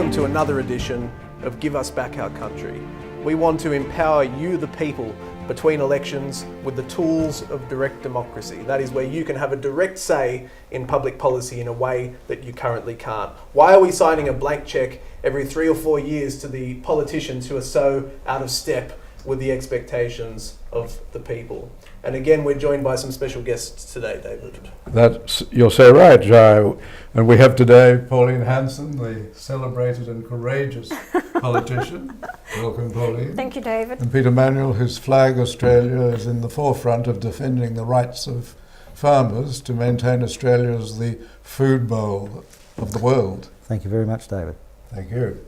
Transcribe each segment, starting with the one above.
Welcome to another edition of Give Us Back Our Country. We want to empower you, the people, between elections with the tools of direct democracy. That is where you can have a direct say in public policy in a way that you currently can't. Why are we signing a blank cheque every 3 or 4 years to the politicians who are so out of step with the expectations of the people? And again, we're joined by some special guests today, David. You're so right, Joe. And we have today Pauline Hanson, the celebrated and courageous politician. Welcome, Pauline. Thank you, David. And Peter Manuel, whose flag Australia is in the forefront of defending the rights of farmers to maintain Australia as the food bowl of the world. Thank you very much, David. Thank you.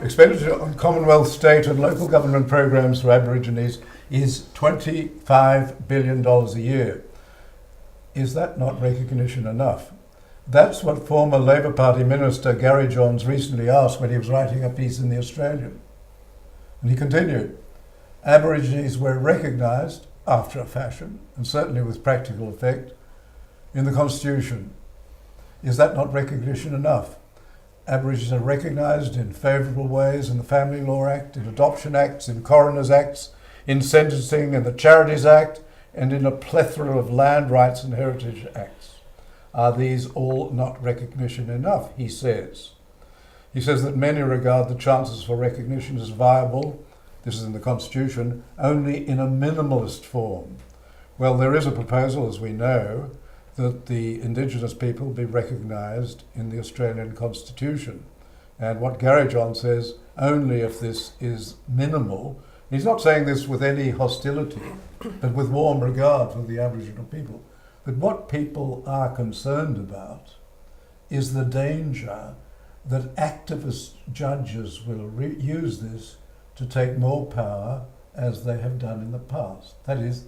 Expenditure on Commonwealth, state and local government programs for Aborigines is $25 billion a year. Is that not recognition enough? That's what former Labour Party Minister Gary Johns recently asked when he was writing a piece in The Australian. And he continued, Aborigines were recognised, after a fashion, and certainly with practical effect, in the Constitution. Is that not recognition enough? Aborigines are recognised in favourable ways in the Family Law Act, in Adoption Acts, in Coroners Acts, in Sentencing, in the Charities Act, and in a plethora of Land Rights and Heritage Acts. Are these all not recognition enough, he says? He says that many regard the chances for recognition as viable, this is in the Constitution, only in a minimalist form. Well, there is a proposal, as we know, that the Indigenous people be recognised in the Australian Constitution. And what Gary John says, only if this is minimal. He's not saying this with any hostility, but with warm regard for the Aboriginal people. But what people are concerned about is the danger that activist judges will use this to take more power as they have done in the past. That is,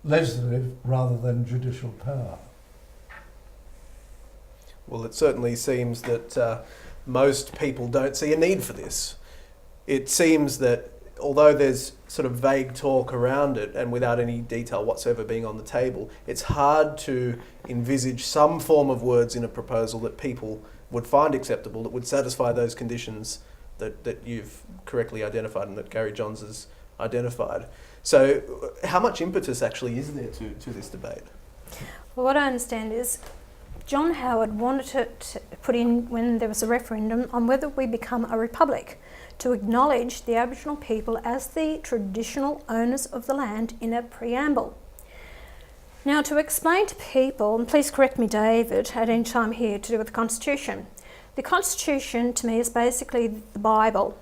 legislative rather than judicial power. Well, it certainly seems that most people don't see a need for this. It seems that although there's sort of vague talk around it and without any detail whatsoever being on the table, it's hard to envisage some form of words in a proposal that people would find acceptable, that would satisfy those conditions that you've correctly identified and that Gary Johns has identified. So how much impetus actually is there to this debate? Well, what I understand is John Howard wanted to put in, when there was a referendum, on whether we become a republic, to acknowledge the Aboriginal people as the traditional owners of the land in a preamble. Now, to explain to people, and please correct me, David, at any time here, to do with the Constitution. The Constitution, to me, is basically the Bible.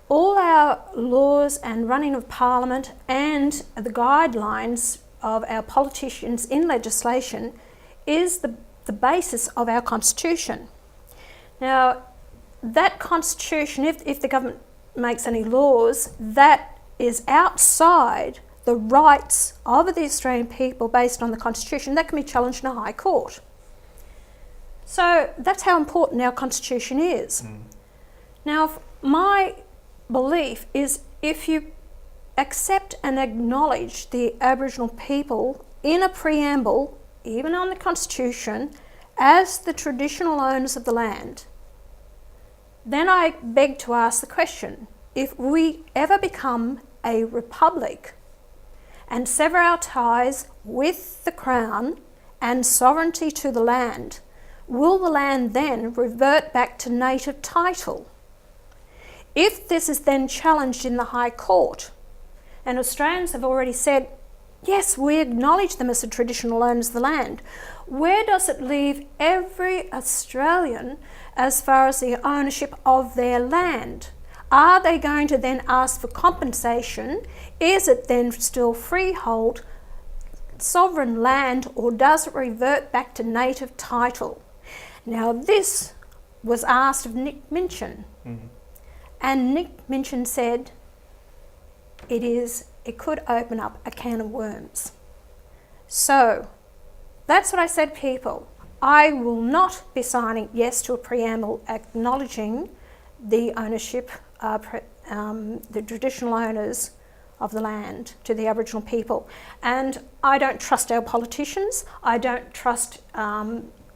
All our laws and running of Parliament and the guidelines of our politicians in legislation is the basis of our Constitution. Now, that Constitution, if the government makes any laws, that is outside the rights of the Australian people based on the Constitution, that can be challenged in a High Court. So that's how important our Constitution is. Now, my belief is if you accept and acknowledge the Aboriginal people in a preamble, even on the Constitution, as the traditional owners of the land, then I beg to ask the question, if we ever become a republic and sever our ties with the Crown and sovereignty to the land, will the land then revert back to native title? If this is then challenged in the High Court, and Australians have already said, yes, we acknowledge them as the traditional owners of the land, where does it leave every Australian as far as the ownership of their land? Are they going to then ask for compensation? Is it then still freehold, sovereign land, or does it revert back to native title? Now, this was asked of Nick Minchin, and Nick Minchin said it could open up a can of worms. So that's what I said, people. I will not be signing yes to a preamble acknowledging the ownership, the traditional owners of the land to the Aboriginal people. And I don't trust our politicians. I don't trust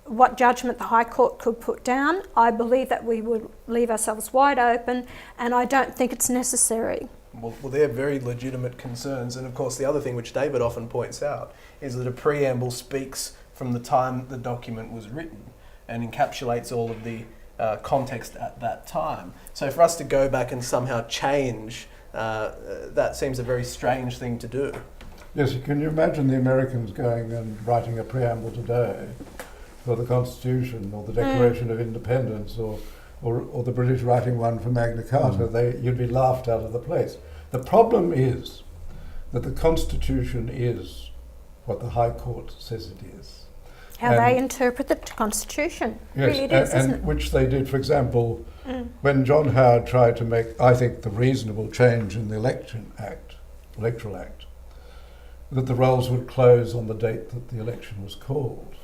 what judgment the High Court could put down. I believe that we would leave ourselves wide open, and I don't think it's necessary. Well, they're very legitimate concerns. And of course, the other thing which David often points out is that a preamble speaks from the time the document was written and encapsulates all of the context at that time. So for us to go back and somehow change, that seems a very strange thing to do. Yes, can you imagine the Americans going and writing a preamble today for the Constitution or the Declaration of Independence, or the British writing one for Magna Carta? You'd be laughed out of the place. The problem is that the Constitution is what the High Court says it is. How they interpret the Constitution. Yes, really it is, isn't it? Which they did, for example, when John Howard tried to make, I think, the reasonable change in the Electoral Act, that the rolls would close on the date that the election was called.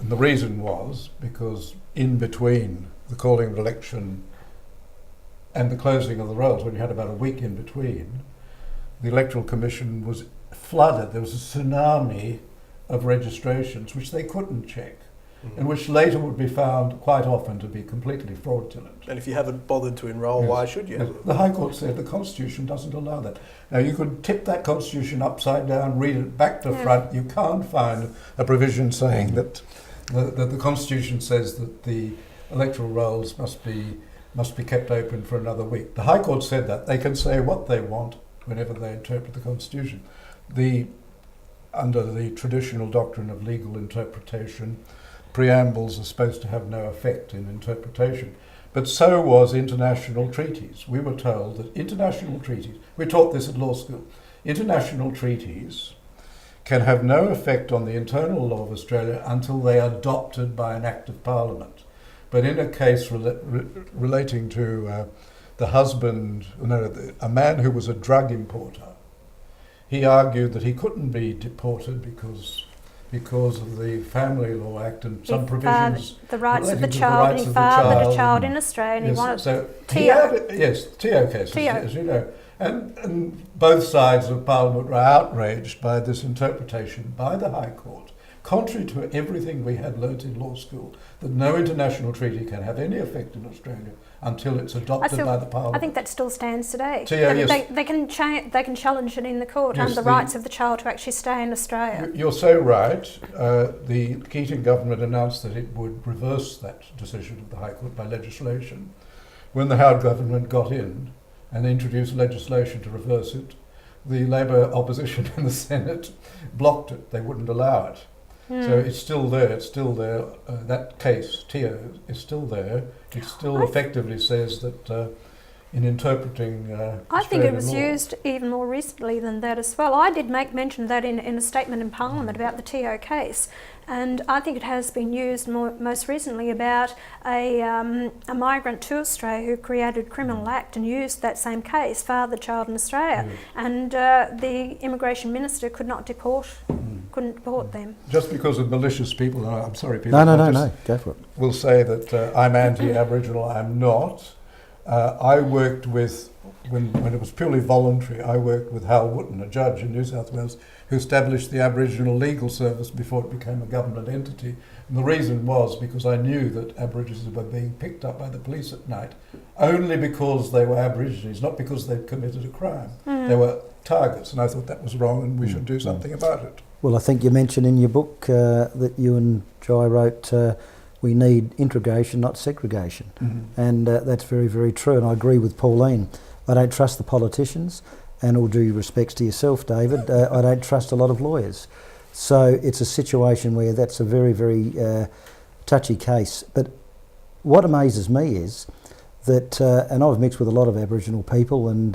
And the reason was because in between the calling of the election and the closing of the rolls, when you had about a week in between, the Electoral Commission was flooded. There was a tsunami of registrations which they couldn't check, and which later would be found quite often to be completely fraudulent. And if you haven't bothered to enrol, why should you? Yes. The High Court said the Constitution doesn't allow that. Now, you could tip that Constitution upside down, read it back to front. You can't find a provision saying that the Constitution says that the electoral rolls must be kept open for another week. The High Court said that. They can say what they want whenever they interpret the Constitution. Under the traditional doctrine of legal interpretation, preambles are supposed to have no effect in interpretation. But so was international treaties. We were told that international treaties, we taught this at law school, international treaties can have no effect on the internal law of Australia until they are adopted by an Act of Parliament. But in a case relating to a man who was a drug importer, he argued that he couldn't be deported because of the Family Law Act and some provisions. The rights of the child, and he fathered a child in Australia, and he wanted TO. TO cases, as you know. And both sides of Parliament were outraged by this interpretation by the High Court, contrary to everything we had learnt in law school, that no international treaty can have any effect in Australia until it's adopted by the Parliament. I think that still stands today. They can challenge it in the court under the rights of the child to actually stay in Australia. You're so right. The Keating government announced that it would reverse that decision of the High Court by legislation. When the Howard government got in and introduced legislation to reverse it, the Labor opposition in the Senate blocked it. They wouldn't allow it. So it's still there. That case, TO, is still there. It still effectively says that in interpreting I think it was Australian law. used even more recently than that as well. I did make mention of that in a statement in Parliament about the TO case, and I think it has been used most recently about a migrant to Australia who created a criminal act and used that same case, fathered child in Australia, and the immigration minister could not couldn't deport them. Just because of malicious people, I'm sorry, people. No, go for it. Will say that I'm anti-Aboriginal. I'm not. I worked with, when it was purely voluntary, I worked with Hal Wooten, a judge in New South Wales, who established the Aboriginal Legal Service before it became a government entity. And the reason was because I knew that Aborigines were being picked up by the police at night only because they were Aborigines, not because they'd committed a crime. They were targets, and I thought that was wrong and we should do something about it. Well, I think you mentioned in your book that you and Jai wrote, we need integration, not segregation. And that's very, very true. And I agree with Pauline. I don't trust the politicians, and all due respects to yourself, David, I don't trust a lot of lawyers. So it's a situation where that's a very, very touchy case. But what amazes me is that, and I've mixed with a lot of Aboriginal people, and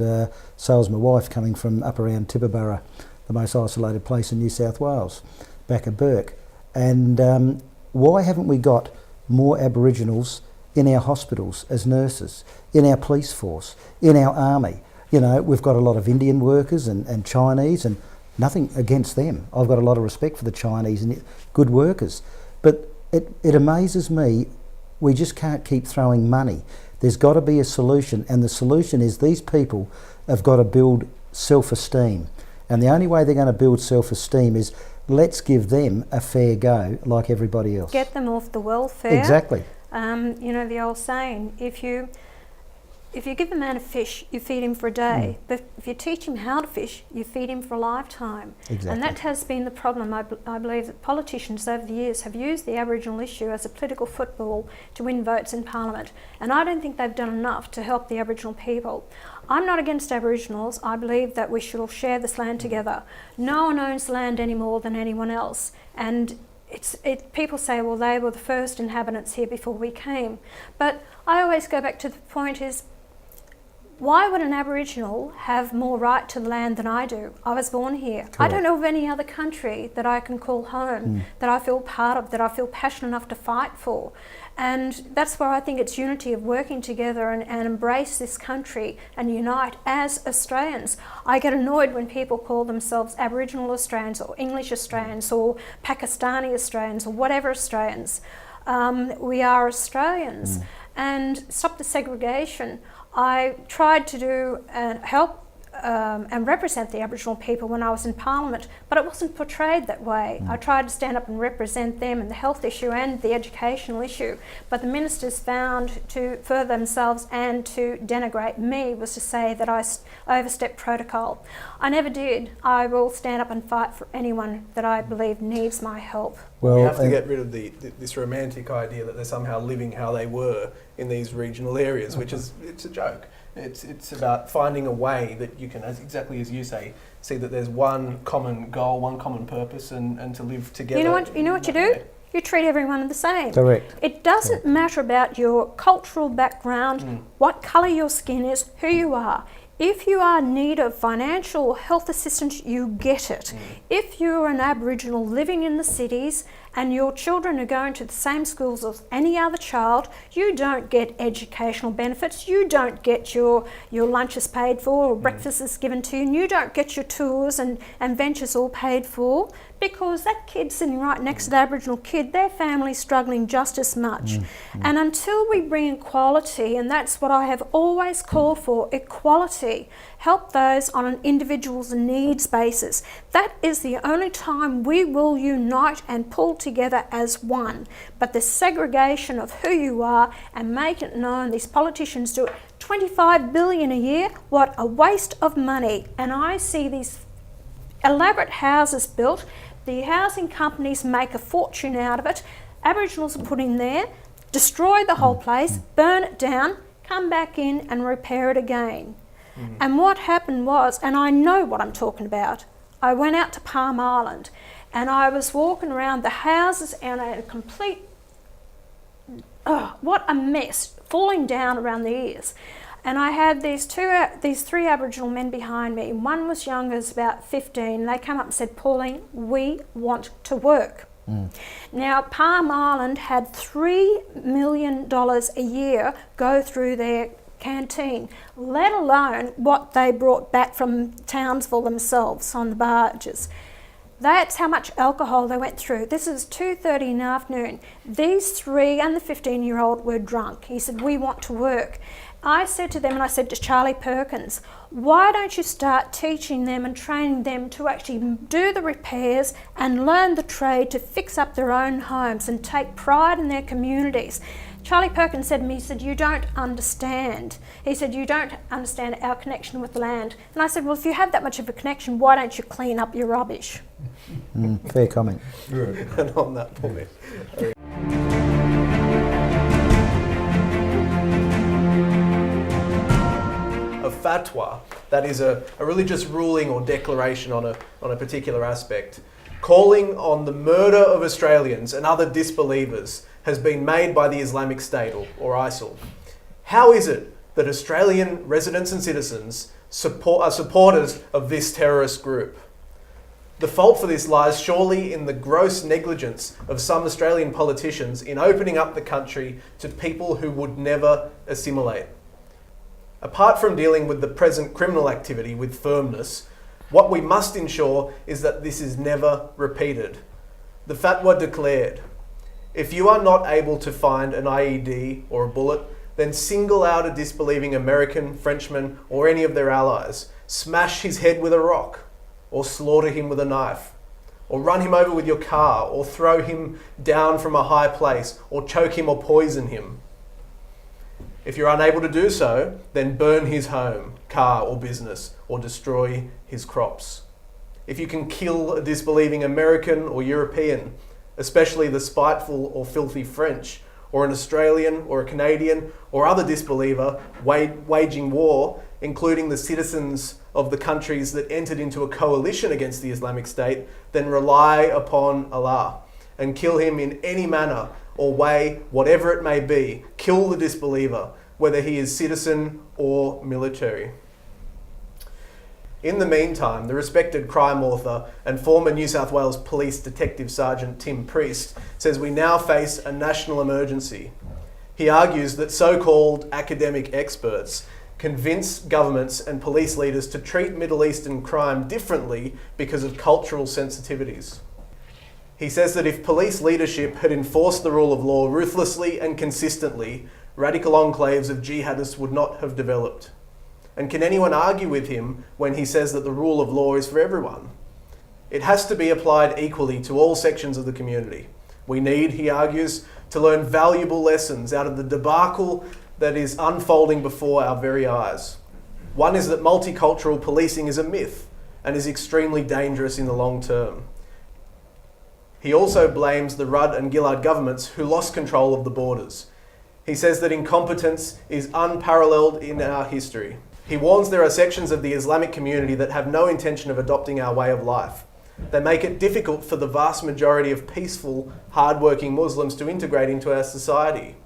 so has my wife, coming from up around Tibooburra, the most isolated place in New South Wales, back at Burke. And why haven't we got more Aboriginals in our hospitals as nurses, in our police force, in our army? You know, we've got a lot of Indian workers and Chinese, and nothing against them. I've got a lot of respect for the Chinese and good workers. But it amazes me We just can't keep throwing money. There's got to be a solution, and the solution is these people have got to build self-esteem. And the only way they're going to build self-esteem is let's give them a fair go like everybody else. Get them off the welfare. Exactly. You know the old saying, if you give a man a fish, you feed him for a day. But if you teach him how to fish, you feed him for a lifetime. Exactly. And that has been the problem. I believe that politicians over the years have used the Aboriginal issue as a political football to win votes in Parliament. And I don't think they've done enough to help the Aboriginal people. I'm not against Aboriginals. I believe that we should all share this land together. No one owns land any more than anyone else. And people say, well, they were the first inhabitants here before we came. But I always go back to the point is, why would an Aboriginal have more right to the land than I do? I was born here. Correct. I don't know of any other country that I can call home, that I feel part of, that I feel passionate enough to fight for. And that's where I think it's unity of working together and embrace this country and unite as Australians. I get annoyed when people call themselves Aboriginal Australians or English Australians or Pakistani Australians or whatever Australians. We are Australians. And stop the segregation. I tried to do help and represent the Aboriginal people when I was in Parliament, but it wasn't portrayed that way. I tried to stand up and represent them in the health issue and the educational issue, but the ministers found to further themselves and to denigrate me was to say that I overstepped protocol. I never did. I will stand up and fight for anyone that I believe needs my help. Well, we have to get rid of this romantic idea that they're somehow living how they were in these regional areas, which is it's a joke. It's about finding a way that you can, exactly as you say, see that there's one common goal, one common purpose, and to live together. You know what you do? You treat everyone the same. Correct. It doesn't matter about your cultural background, what colour your skin is, who you are. If you are in need of financial or health assistance, you get it. If you're an Aboriginal living in the cities and your children are going to the same schools as any other child, you don't get educational benefits, you don't get your lunches paid for or breakfasts given to you, and you don't get your tours and ventures all paid for, because that kid sitting right next to the Aboriginal kid, their family's struggling just as much. And until we bring equality, and that's what I have always called for, equality, help those on an individual's needs basis. That is the only time we will unite and pull together as one. But the segregation of who you are and make it known, these politicians do it. 25 billion a year, what a waste of money. And I see these elaborate houses built, the housing companies make a fortune out of it, Aboriginals are put in there, destroy the whole place, burn it down, come back in and repair it again. And what happened was, and I know what I'm talking about, I went out to Palm Island and I was walking around the houses and a complete, what a mess, falling down around the ears. And I had these three Aboriginal men behind me. One was young, as about 15. They came up and said, Pauline, we want to work. Now, Palm Island had $3 million a year go through their canteen, let alone what they brought back from Townsville themselves on the barges. That's how much alcohol they went through. This is 2:30 in the afternoon. These three and the 15-year-old were drunk. He said, we want to work. I said to them, and I said to Charlie Perkins, why don't you start teaching them and training them to actually do the repairs and learn the trade to fix up their own homes and take pride in their communities? Charlie Perkins said to me, he said, you don't understand. He said, you don't understand our connection with the land. And I said, well, if you have that much of a connection, why don't you clean up your rubbish? Fair comment. And on that point. A fatwa, that is a religious ruling or declaration on a particular aspect, calling on the murder of Australians and other disbelievers, has been made by the Islamic State or ISIL. How is it that Australian residents and citizens are supporters of this terrorist group? The fault for this lies surely in the gross negligence of some Australian politicians in opening up the country to people who would never assimilate. Apart from dealing with the present criminal activity with firmness, what we must ensure is that this is never repeated. The fatwa declared, If you are not able to find an IED or a bullet, then single out a disbelieving American, Frenchman, or any of their allies. Smash his head with a rock, or slaughter him with a knife, or run him over with your car, or throw him down from a high place, or choke him or poison him. If you're unable to do so, then burn his home, car, or business, or destroy his crops. If you can kill a disbelieving American or European, especially the spiteful or filthy French, or an Australian or a Canadian or other disbeliever waging war, including the citizens of the countries that entered into a coalition against the Islamic State, then rely upon Allah and kill him in any manner or way, whatever it may be. Kill the disbeliever, whether he is citizen or military. In the meantime, the respected crime author and former New South Wales Police Detective Sergeant Tim Priest says we now face a national emergency. He argues that so-called academic experts convince governments and police leaders to treat Middle Eastern crime differently because of cultural sensitivities. He says that if police leadership had enforced the rule of law ruthlessly and consistently, radical enclaves of jihadists would not have developed. And can anyone argue with him when he says that the rule of law is for everyone? It has to be applied equally to all sections of the community. We need, he argues, to learn valuable lessons out of the debacle that is unfolding before our very eyes. One is that multicultural policing is a myth and is extremely dangerous in the long term. He also blames the Rudd and Gillard governments who lost control of the borders. He says that incompetence is unparalleled in our history. He warns there are sections of the Islamic community that have no intention of adopting our way of life. They make it difficult for the vast majority of peaceful, hard-working Muslims to integrate into our society.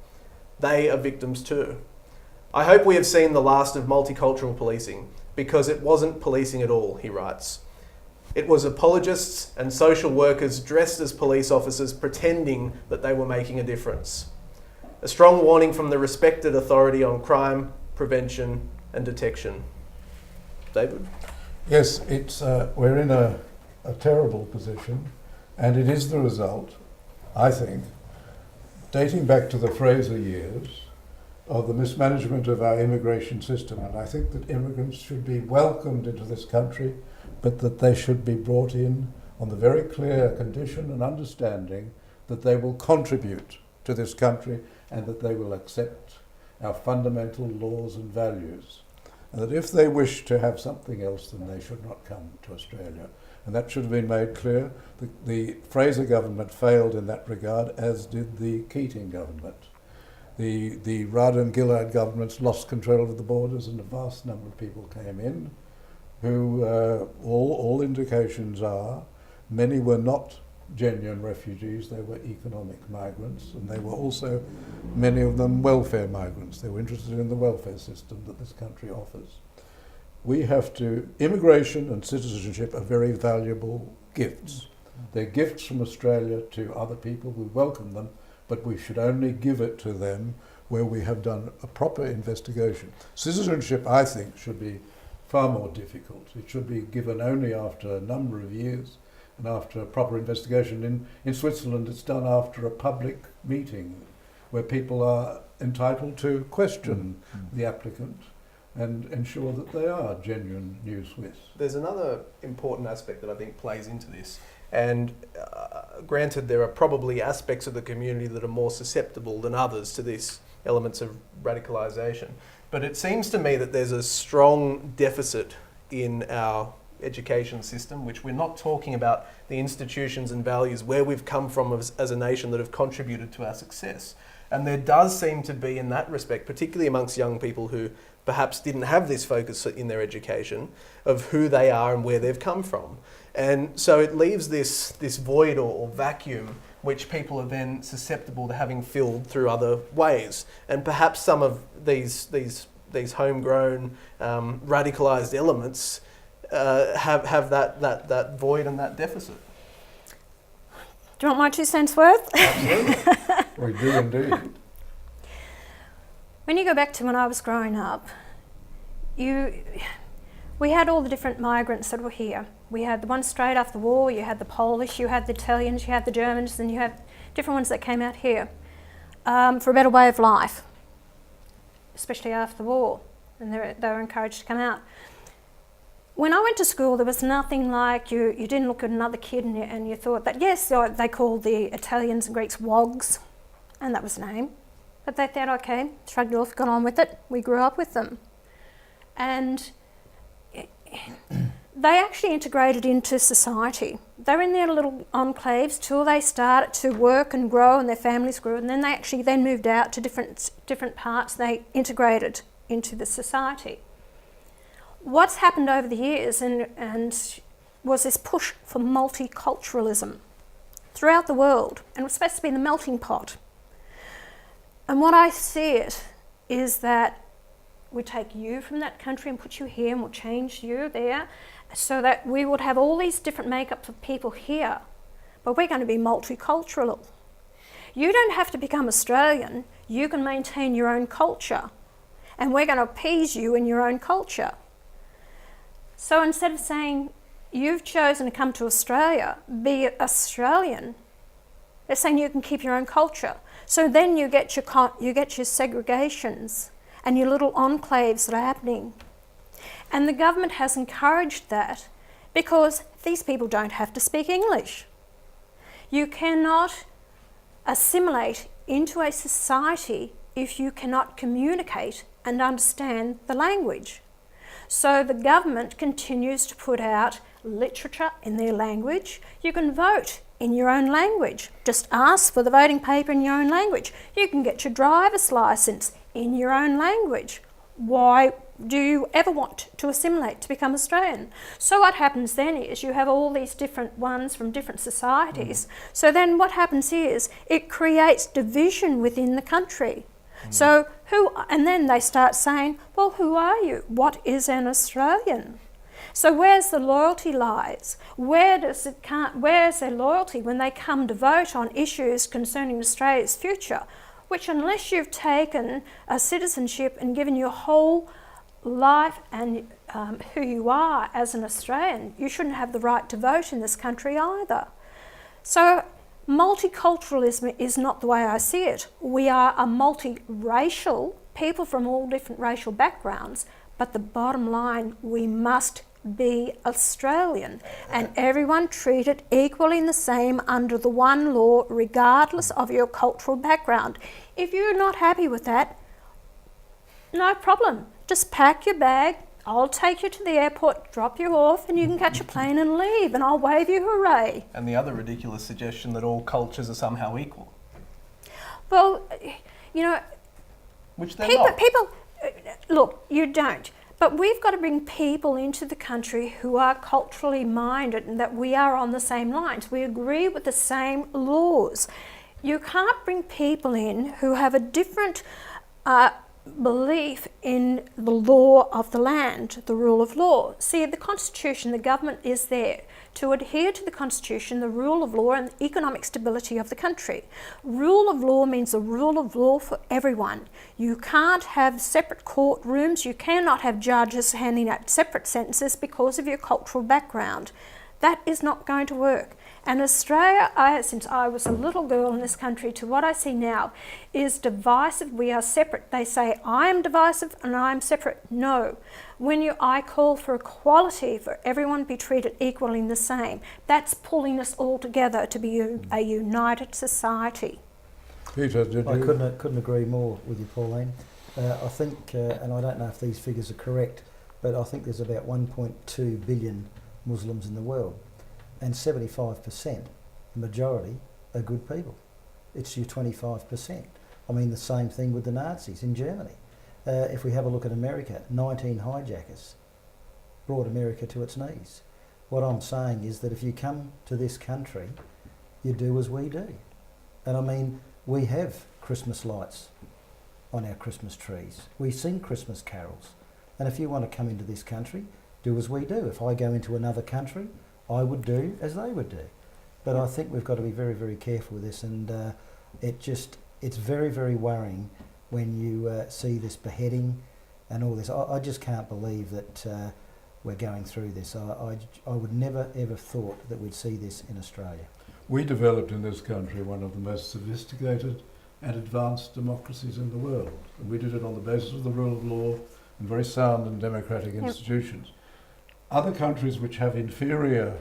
They are victims too. I hope we have seen the last of multicultural policing, because it wasn't policing at all, he writes. It was apologists and social workers dressed as police officers pretending that they were making a difference. A strong warning from the respected authority on crime, prevention and detection. David? Yes, we're in a terrible position, and it is the result, I think, dating back to the Fraser years, of the mismanagement of our immigration system. And I think that immigrants should be welcomed into this country, but that they should be brought in on the very clear condition and understanding that they will contribute to this country and that they will accept our fundamental laws and values, and that if they wish to have something else, then they should not come to Australia. And that should have been made clear. The Fraser government failed in that regard, as did the Keating government. The Rudd and Gillard governments lost control of the borders, and a vast number of people came in who, all indications are, many were not genuine refugees, they were economic migrants, and they were also, many of them, welfare migrants. They were interested in the welfare system that this country offers. Immigration and citizenship are very valuable gifts. They're gifts from Australia to other people. We welcome them, but we should only give it to them where we have done a proper investigation. Citizenship, I think, should be far more difficult. It should be given only after a number of years and after a proper investigation. In Switzerland, it's done after a public meeting where people are entitled to question the applicant and ensure that they are genuine new Swiss. There's another important aspect that I think plays into this. And granted, there are probably aspects of the community that are more susceptible than others to these elements of radicalisation. But it seems to me that there's a strong deficit in our education system, which we're not talking about the institutions and values where we've come from as a nation that have contributed to our success. And there does seem to be, in that respect, particularly amongst young people who perhaps didn't have this focus in their education of who they are and where they've come from. And so it leaves this void or vacuum which people are then susceptible to having filled through other ways. And perhaps some of these homegrown radicalised elements have that void and that deficit. Do you want my 2 cents worth? Absolutely. We do indeed. When you go back to when I was growing up, we had all the different migrants that were here. We had the ones straight after the war, you had the Polish, you had the Italians, you had the Germans, and you had different ones that came out here, for a better way of life, especially after the war, and they were encouraged to come out. When I went to school, there was nothing like you didn't look at another kid and you thought that, yes, they called the Italians and Greeks wogs, and that was the name. But they thought, okay, shrugged it off, got on with it. We grew up with them. And they actually integrated into society. They were in their little enclaves till they started to work and grow and their families grew, and then they actually then moved out to different parts. They integrated into the society. What's happened over the years and was this push for multiculturalism throughout the world, and it was supposed to be the melting pot. And what I see it is that we take you from that country and put you here, and we'll change you there, so that we would have all these different makeups of people here, but we're going to be multicultural. You don't have to become Australian, you can maintain your own culture, and we're going to appease you in your own culture. So instead of saying, you've chosen to come to Australia, be Australian, they're saying you can keep your own culture. So then you get your segregations and your little enclaves that are happening. And the government has encouraged that because these people don't have to speak English. You cannot assimilate into a society if you cannot communicate and understand the language. So the government continues to put out literature in their language. You can vote in your own language. Just ask for the voting paper in your own language. You can get your driver's license in your own language. Why do you ever want to assimilate, to become Australian? So what happens then is you have all these different ones from different societies. So then what happens is it creates division within the country. So and then they start saying, well, who are you? What is an Australian? So where's the loyalty lies? Where's their loyalty when they come to vote on issues concerning Australia's future? Which, unless you've taken a citizenship and given your whole life and who you are as an Australian, you shouldn't have the right to vote in this country either. So multiculturalism is not the way I see it. We are a multiracial, people from all different racial backgrounds, but the bottom line, we must be Australian and everyone treated equally the same under the one law, regardless of your cultural background. If you're not happy with that, no problem. Just pack your bag, I'll take you to the airport, drop you off, and you can catch a plane and leave, and I'll wave you hooray. And the other ridiculous suggestion that all cultures are somehow equal. Well, you know, which they're not. People, look, you don't. But we've got to bring people into the country who are culturally minded and that we are on the same lines. We agree with the same laws. You can't bring people in who have a different belief in the law of the land, the rule of law. See, the Constitution, the government is there to adhere to the Constitution, the rule of law and the economic stability of the country. Rule of law means the rule of law for everyone. You can't have separate courtrooms, you cannot have judges handing out separate sentences because of your cultural background. That is not going to work. And Australia, since I was a little girl in this country to what I see now, is divisive. We are separate. They say, I am divisive and I am separate. No. I call for equality, for everyone to be treated equally the same. That's pulling us all together to be a united society. Peter, did you? I couldn't agree more with you, Pauline. I think, and I don't know if these figures are correct, but I think there's about 1.2 billion Muslims in the world. And 75%, the majority, are good people. It's your 25%. I mean, the same thing with the Nazis in Germany. If we have a look at America, 19 hijackers brought America to its knees. What I'm saying is that if you come to this country, you do as we do. And I mean, we have Christmas lights on our Christmas trees. We sing Christmas carols. And if you want to come into this country, do as we do. If I go into another country, I would do as they would do. But I think we've got to be very, very careful with this, and it's very, very worrying when you see this beheading and all this. I just can't believe that we're going through this. I would never, ever thought that we'd see this in Australia. We developed in this country one of the most sophisticated and advanced democracies in the world. And we did it on the basis of the rule of law and very sound and democratic institutions. Other countries which have inferior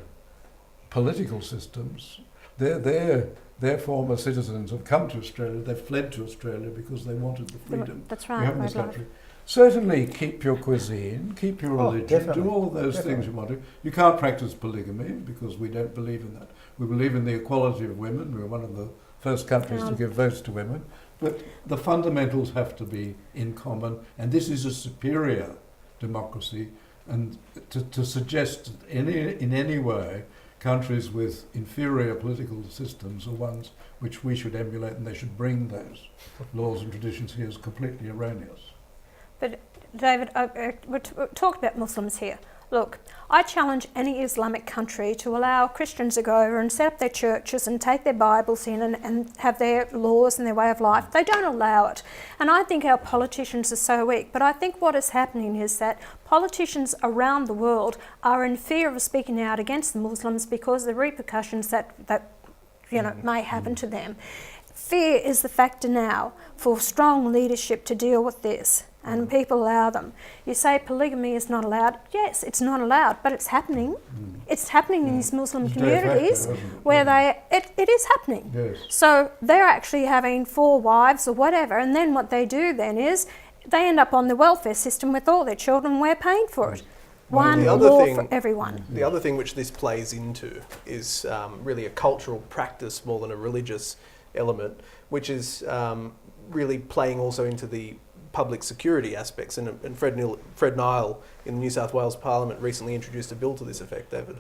political systems, their former citizens have come to Australia, they've fled to Australia because they wanted the freedom That's right. we have in this country. Certainly keep your cuisine, keep your religion, do all of those things you want to. You can't practice polygamy because we don't believe in that. We believe in the equality of women. We're one of the first countries to give votes to women. But the fundamentals have to be in common, and this is a superior democracy. And to suggest that in any way countries with inferior political systems are ones which we should emulate and they should bring those laws and traditions here is completely erroneous. But David, we're talking about Muslims here. Look, I challenge any Islamic country to allow Christians to go over and set up their churches and take their Bibles in and have their laws and their way of life. They don't allow it. And I think our politicians are so weak. But I think what is happening is that politicians around the world are in fear of speaking out against the Muslims because of the repercussions that may happen to them. Fear is the factor now for strong leadership to deal with this. And people allow them. You say polygamy is not allowed. Yes, it's not allowed, but it's happening. It's happening in these Muslim communities where it is happening. Yes. So they're actually having 4 wives or whatever, and then what they do then is they end up on the welfare system with all their children. We're paying for it. One law for everyone. The other thing which this plays into is really a cultural practice more than a religious element, which is really playing also into the public security aspects, and Fred Nile in the New South Wales Parliament recently introduced a bill to this effect, David.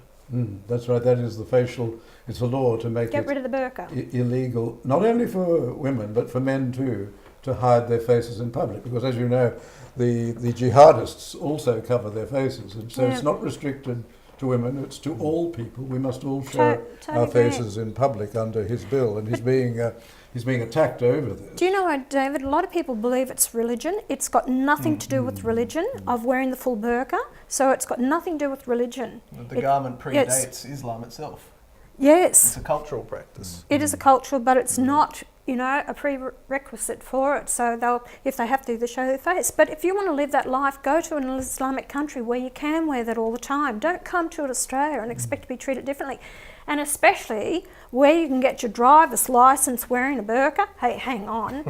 That's right, that is it's a law to make Get rid of the burqa. Illegal, not only for women, but for men too, to hide their faces in public, because as you know, the jihadists also cover their faces, and so it's not restricted to women, it's to all people. We must all show our faces in public under his bill, and he's being attacked over this. Do you know what, David? A lot of people believe it's religion. It's got nothing to do with religion of wearing the full burqa, so it's got nothing to do with religion. The garment predates Islam itself. Yes. It's a cultural practice. It is a cultural, but it's not, a prerequisite for it. So if they have to, they show their face. But if you want to live that life, go to an Islamic country where you can wear that all the time. Don't come to Australia and expect to be treated differently. And especially where you can get your driver's licence wearing a burqa. Hey, hang on.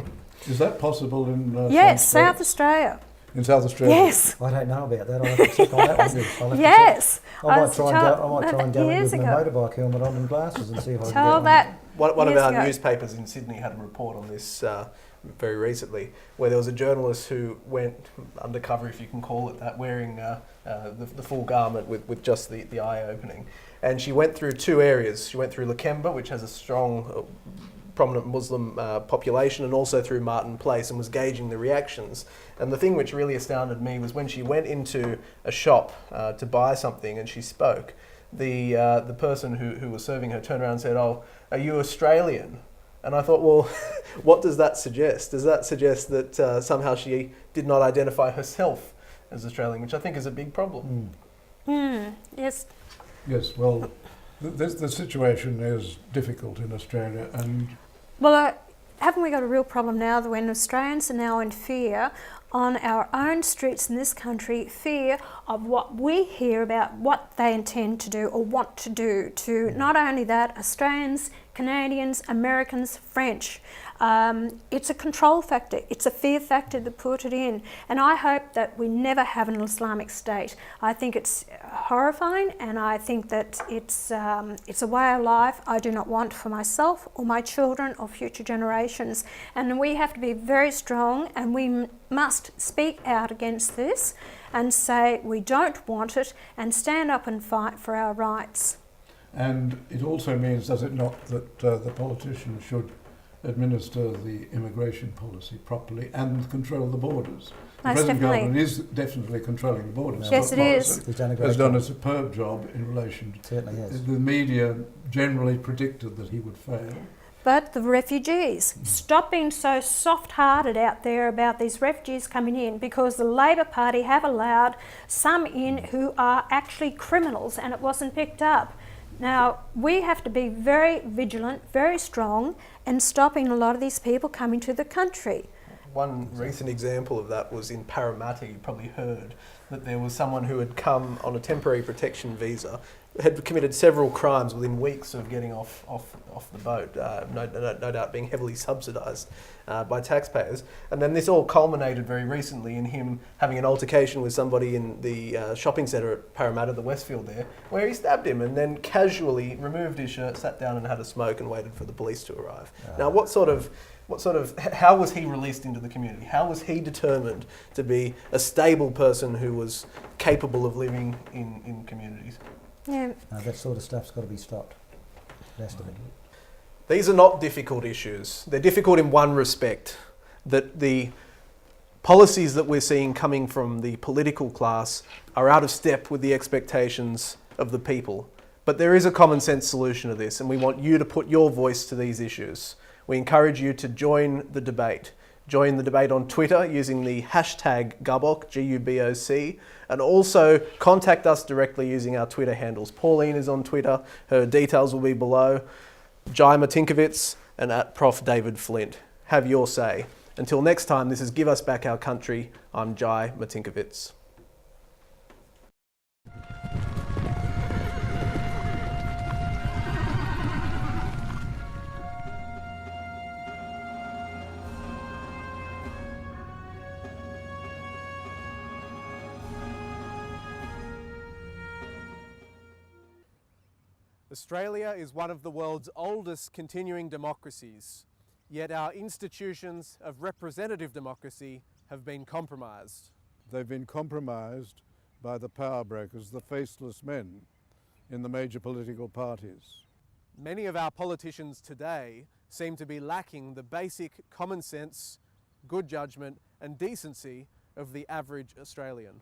Is that possible in yes, South Australia. In South Australia? Yes. I don't know about that. I'll have to check on that one. Yes. I might try and go in with my motorbike helmet on and glasses and see if I can get that. One of our newspapers in Sydney had a report on this very recently, where there was a journalist who went undercover, if you can call it that, wearing the full garment with just the eye opening. And she went through 2 areas. She went through Lakemba, which has a strong, prominent Muslim population, and also through Martin Place, and was gauging the reactions. And the thing which really astounded me was when she went into a shop to buy something and she spoke, the person who was serving her turned around and said, "Oh, are you Australian?" And I thought, well, what does that suggest? Does that suggest that somehow she did not identify herself as Australian, which I think is a big problem? Yes. Yes, well, the situation is difficult in Australia, and... Well, haven't we got a real problem now that when Australians are now in fear on our own streets in this country, fear of what we hear about what they intend to do or want to do to not only that, Australians, Canadians, Americans, French. It's a control factor. It's a fear factor to put it in. And I hope that we never have an Islamic state. I think it's horrifying, and I think that it's a way of life I do not want for myself or my children or future generations. And we have to be very strong, and we must speak out against this and say we don't want it and stand up and fight for our rights. And it also means, does it not, that the politicians should administer the immigration policy properly and control the borders? The present government is definitely controlling the borders. Yes, it is. Has done a superb job in relation to... Certainly has. The media generally predicted that he would fail. But the refugees, stop being so soft-hearted out there about these refugees coming in, because the Labor Party have allowed some in who are actually criminals and it wasn't picked up. Now, we have to be very vigilant, very strong, and stopping a lot of these people coming to the country. One recent example of that was in Parramatta. You probably heard that there was someone who had come on a temporary protection visa, had committed several crimes within weeks of getting off the boat, no doubt being heavily subsidised by taxpayers. And then this all culminated very recently in him having an altercation with somebody in the shopping centre at Parramatta, the Westfield there, where he stabbed him and then casually removed his shirt, sat down and had a smoke and waited for the police to arrive. Now, how was he released into the community? How was he determined to be a stable person who was capable of living in communities? Yeah. That sort of stuff's got to be stopped. It has to be. These are not difficult issues. They're difficult in one respect, that the policies that we're seeing coming from the political class are out of step with the expectations of the people. But there is a common sense solution to this, and we want you to put your voice to these issues. We encourage you to join the debate. Join the debate on Twitter using the hashtag GUBOC, G-U-B-O-C, and also contact us directly using our Twitter handles. Pauline is on Twitter. Her details will be below. Jai Martinkovits and at Prof. David Flint. Have your say. Until next time, this is Give Us Back Our Country. I'm Jai Martinkovits. Australia is one of the world's oldest continuing democracies, yet our institutions of representative democracy have been compromised. They've been compromised by the power brokers, the faceless men in the major political parties. Many of our politicians today seem to be lacking the basic common sense, good judgment and decency of the average Australian.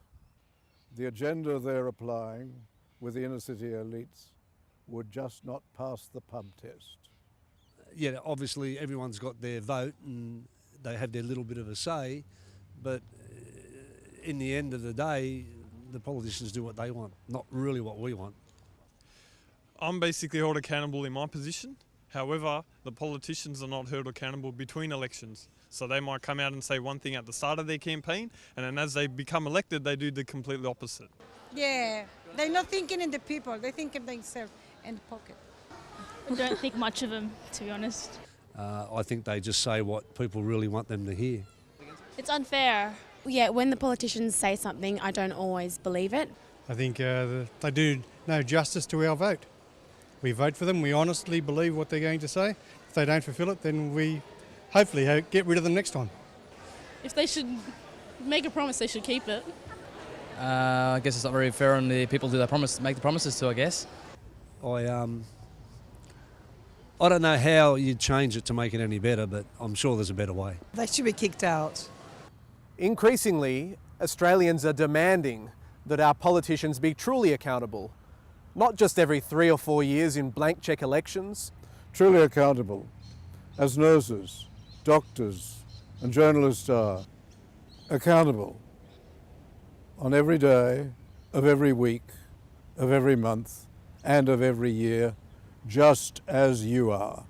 The agenda they're applying with the inner city elites would just not pass the pub test. Yeah, obviously everyone's got their vote and they have their little bit of a say, but in the end of the day, the politicians do what they want, not really what we want. I'm basically held accountable in my position. However, the politicians are not held accountable between elections. So they might come out and say one thing at the start of their campaign, and then as they become elected, they do the completely opposite. Yeah, they're not thinking in the people, they think of themselves in the pocket. I don't think much of them, to be honest. I think they just say what people really want them to hear. It's unfair. Yeah, when the politicians say something, I don't always believe it. I think they do no justice to our vote. We vote for them, we honestly believe what they're going to say. If they don't fulfil it, then we hopefully get rid of them next time. If they should make a promise, they should keep it. I guess it's not very fair on the people who they make the promises to, I guess. I don't know how you'd change it to make it any better, but I'm sure there's a better way. They should be kicked out. Increasingly, Australians are demanding that our politicians be truly accountable, not just every 3 or 4 years in blank cheque elections. Truly accountable, as nurses, doctors and journalists are accountable on every day of every week, of every month and of every year, just as you are.